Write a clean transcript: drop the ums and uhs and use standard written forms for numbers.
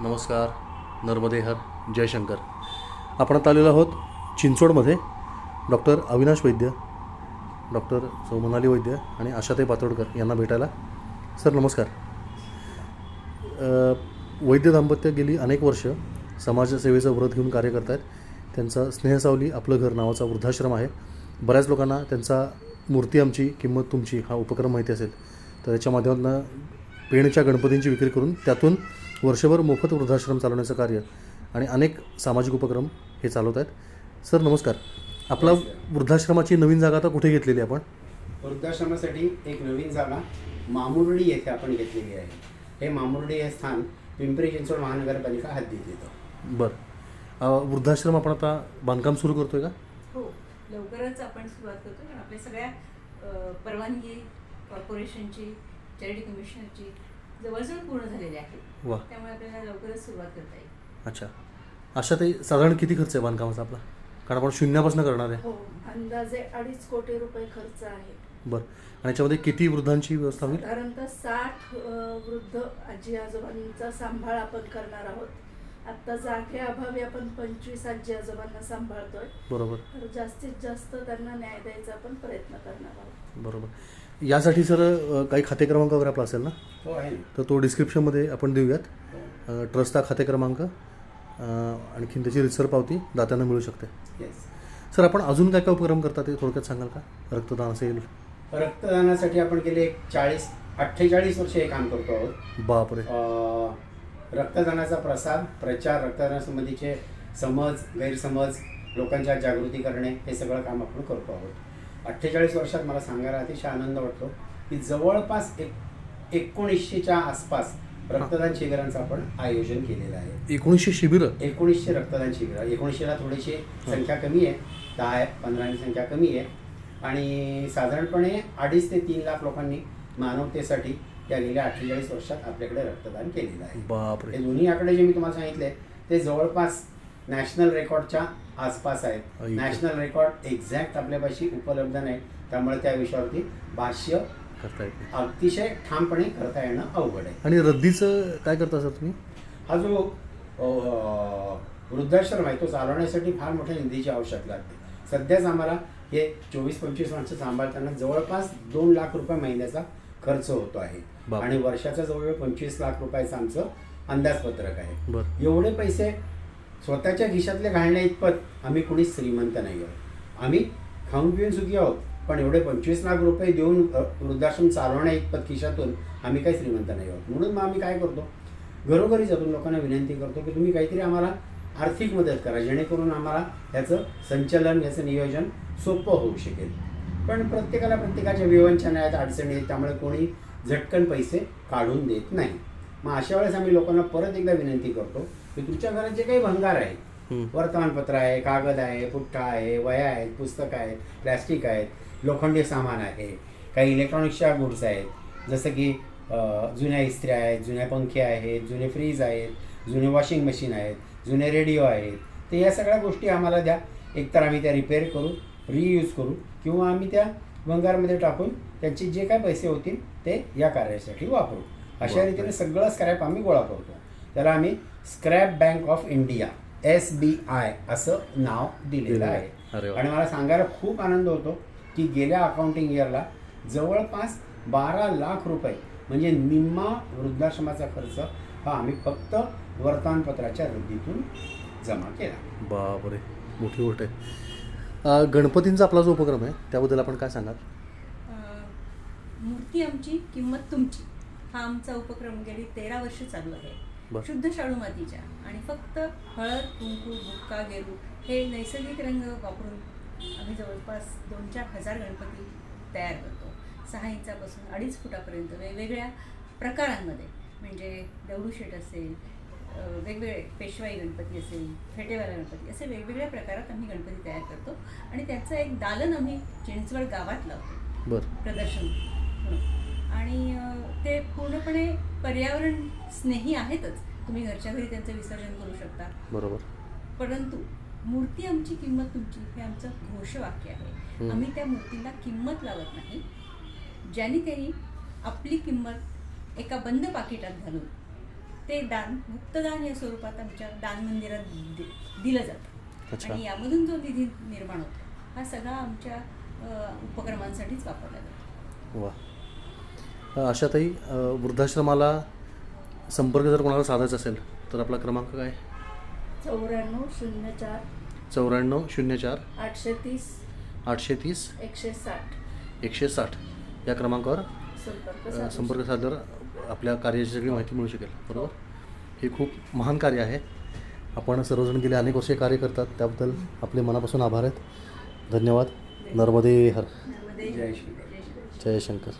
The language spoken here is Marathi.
नमस्कार. नर्मदे हर जयशंकर. आपण आता आलेलो आहोत चिंचवडमध्ये डॉक्टर अविनाश वैद्य, डॉक्टर सोमनाली वैद्य आणि आशाताई पातोडकर यांना भेटायला. सर नमस्कार. वैद्य दाम्पत्य गेली अनेक वर्ष समाजसेवेचं व्रत घेऊन कार्य करत आहेत. त्यांचा स्नेहसावली आपलं घर नावाचा वृद्धाश्रम आहे. बऱ्याच लोकांना त्यांचा मूर्ती आमची किंमत तुमची हा उपक्रम माहिती असेल, तर याच्या माध्यमातून पेणच्या गणपतींची विक्री करून त्यातून वर्षभर मोफत वृद्धाश्रम चालवण्याचं कार्य आणि अनेक सामाजिक उपक्रम हे चालवत आहेत. सर नमस्कार. आपला वृद्धाश्रमाची नवीन जागा आता कुठे घेतलेली आपण? वृद्धाश्रमासाठी एक नवीन जागा मामुर्डी येथे आपण घेतलेली आहे. हे मामुर्डी हे स्थान पिंपरी चिंचवड महानगरपालिका हद्दीत येतं. बरं. वृद्धाश्रम आपण आता बांधकाम सुरू करतोय का? हो, लवकरच आपण सुरुवात करतो. कारण आपल्या सगळ्या परवानगी कॉर्पोरेशनची, चॅरिटी कमिशनरची जवळजवळ पूर्ण झालेली आहे. वा. त्यामुळे आपल्याला लवकरच सुरुवात करता येईल. अच्छा. आशाताई, साधारण किती खर्च आहे बांधकामाचा आपला? कारण आपण शून्यापासून करणार आहे. हो, अंदाजे 2.5 कोटी रुपये खर्च आहे. बरं. आणि याच्यामध्ये किती वृद्धांची व्यवस्था होईल? साधारणतः 60 वृद्ध आजी आजोबांचा सांभाळ आपण करणार आहोत. आता जागेअभावी आपण 25 आजी आजोबांना सांभाळतोय. बरोबर. तर जास्तीत जास्त त्यांना न्याय द्यायचा आपण प्रयत्न करणार आहोत. बरोबर. यासाठी सर काही खाते क्रमांक वगैरे आपला असेल ना? हो आहे. तर तो डिस्क्रिप्शनमध्ये आपण देऊयात. हो. ट्रस्टचा खाते क्रमांक, आणखीन त्याची रितसर पावती दात्यांना मिळू शकते. येस. सर आपण अजून काय काय उपक्रम करतात ते थोडक्यात सांगाल का? रक्तदान असेल. रक्तदानासाठी आपण गेले 48 वर्ष हे काम करतो आहोत. बापरे. रक्तदानाचा प्रचार, रक्तदानासंबंधीचे समज, गैरसमज, लोकांच्या जागृती करणे हे सगळं काम आपण करतो आहोत. 48 वर्षात मला सांगायला अतिशय आनंद वाटतो की जवळपास 1900च्या आसपास रक्तदान शिबिरांचं आपण आयोजन केलेलं आहे. 1900 शिबिरं? 1900 रक्तदान शिबिरं. 1900ला थोडीशी संख्या कमी आहे, 10-15 संख्या कमी आहे. आणि साधारणपणे 2.5 ते 3 लाख लोकांनी मानवतेसाठी या गेल्या 48 वर्षात आपल्याकडे रक्तदान केलेलं आहे. बापरे. हे दोन्ही आकडे जे मी तुम्हाला सांगितले ते जवळपास नॅशनल रेकॉर्डच्या आसपास आहेत. नॅशनल रेकॉर्ड एक्झॅक्ट आपल्यापाशी उपलब्ध नाही, त्यामुळे त्या विषयावरती भाष्य करता येते अतिशय ठामपणे करता येणं अवघड आहे. आणि रद्दीचं काय करता सर तुम्ही? हा जो वृद्धाश्रम आहे तो चालवण्यासाठी फार मोठ्या निधीची आवश्यकता लागते. सध्याच आम्हाला हे 24-25 माणसं सांभाळताना जवळपास 2 लाख रुपये महिन्याचा खर्च होतो आहे. आणि वर्षाचा जवळजवळ 25 लाख रुपयाचं आमचं अंदाजपत्रक आहे. एवढे पैसे स्वतःच्या खिशातले घालण्या इतपत आम्ही कुणीच श्रीमंत नाही आहोत. आम्ही खाऊन पिऊन सुखी आहोत, पण एवढे 25 लाख रुपये देऊन वृद्धाश्रम चालवण्या इतपत खिशातून आम्ही काही श्रीमंत नाही आहोत. म्हणून मग आम्ही काय करतो, घरोघरी जाऊन लोकांना विनंती करतो की तुम्ही काहीतरी आम्हाला आर्थिक मदत करा, जेणेकरून आम्हाला ह्याचं संचलन, ह्याचं नियोजन सोपं होऊ शकेल. पण प्रत्येकाला प्रत्येकाच्या विवंचना आहेत, अडचणी आहेत, त्यामुळे कोणी झटकन पैसे काढून देत नाही. मग अशा वेळेस आम्ही लोकांना परत एकदा विनंती करतो की तुमच्या घरात जे काही भंगार आहे, वर्तमानपत्र आहे, कागद आहे, पुठ्ठा आहे, वह्या आहेत, पुस्तकं आहेत, प्लॅस्टिक आहेत, लोखंडी सामान आहे, काही इलेक्ट्रॉनिक्सच्या गुड्स आहेत, जसं की जुन्या इस्त्र्या आहेत, जुन्या पंखे आहेत, जुने फ्रीज आहेत, जुने वॉशिंग मशीन आहेत, जुने रेडिओ आहेत, तर या सगळ्या गोष्टी आम्हाला द्या. एकतर आम्ही त्या रिपेअर करू, रियूज करू, किंवा आम्ही त्या भंगारमध्ये टाकून त्यांचे जे काय पैसे होतील ते या कार्यासाठी वापरू. अशा रीतीने सगळं स्क्रॅप आम्ही गोळा करतो. त्याला आम्ही scrap bank of India SBI असं नाव दिलेलं आहे. आणि मला सांगायला खूप आनंद होतो की गेल्या अकाउंटिंग इयरला जवळपास 12 लाख रुपये म्हणजे निम्मा वृद्धाश्रमाचा खर्च हा आम्ही फक्त वर्तमानपत्राच्या रद्दीतून जमा केला. बापरे, मोठी गोष्ट आहे. गणपतींचा आपला जो उपक्रम आहे त्याबद्दल आपण काय सांगाल? मूर्ती आमची किंमत तुमची हा आमचा उपक्रम गेली 13 वर्ष चालू आहे. शुद्ध शाडू मातीच्या आणि फक्त हळद, कुंकू, बुक्का, गेरू हे नैसर्गिक रंग वापरून आम्ही जवळपास 2-4 हजार गणपती तयार करतो. 6 इंचापासून 2.5 फुटापर्यंत वेगवेगळ्या प्रकारांमध्ये, म्हणजे दगडूशेठ असेल, वेगवेगळे पेशवाई गणपती असेल, फेटेवाला गणपती, असे वेगवेगळ्या प्रकारात आम्ही गणपती तयार करतो. आणि त्याचं एक दालन आम्ही चिंचवड गावात लावतो प्रदर्शन म्हणून. आणि ते पूर्णपणे पर्यावरण स्नेही आहेतच. तुम्ही घरच्या घरी त्यांचं विसर्जन करू शकता. बरोबर. परंतु मूर्ती आमची किंमत तुमची हे आमचं घोषवाक्य आहे. आम्ही त्या मूर्तीला किंमत लावत नाही. ज्यांनी त्यांनी आपली किंमत एका बंद पाकिटात घालून ते दान मुक्तदान या स्वरूपात आमच्या दान मंदिरात दिलं जातं. अच्छा. आणि यामधून जो निधी निर्माण होतो हा सगळा आमच्या उपक्रमांसाठीच वापरला जातो. वा. आशाताई, वृद्धाश्रमाला संपर्क जर कोणाला साधायचा असेल तर आपला क्रमांक काय? 9404 9404 830 830 160 160 या क्रमांकावर संपर्क संपर्क साधल्यावर आपल्या कार्याची सगळी माहिती मिळू शकेल. बरोबर. हे खूप महान कार्य आहे. आपण सर्वजण गेले अनेक वर्षे कार्य करतात, त्याबद्दल आपले मनापासून आभार आहेत. धन्यवाद. नर्मदे हर. यामध्ये जय श्री जय शंकर.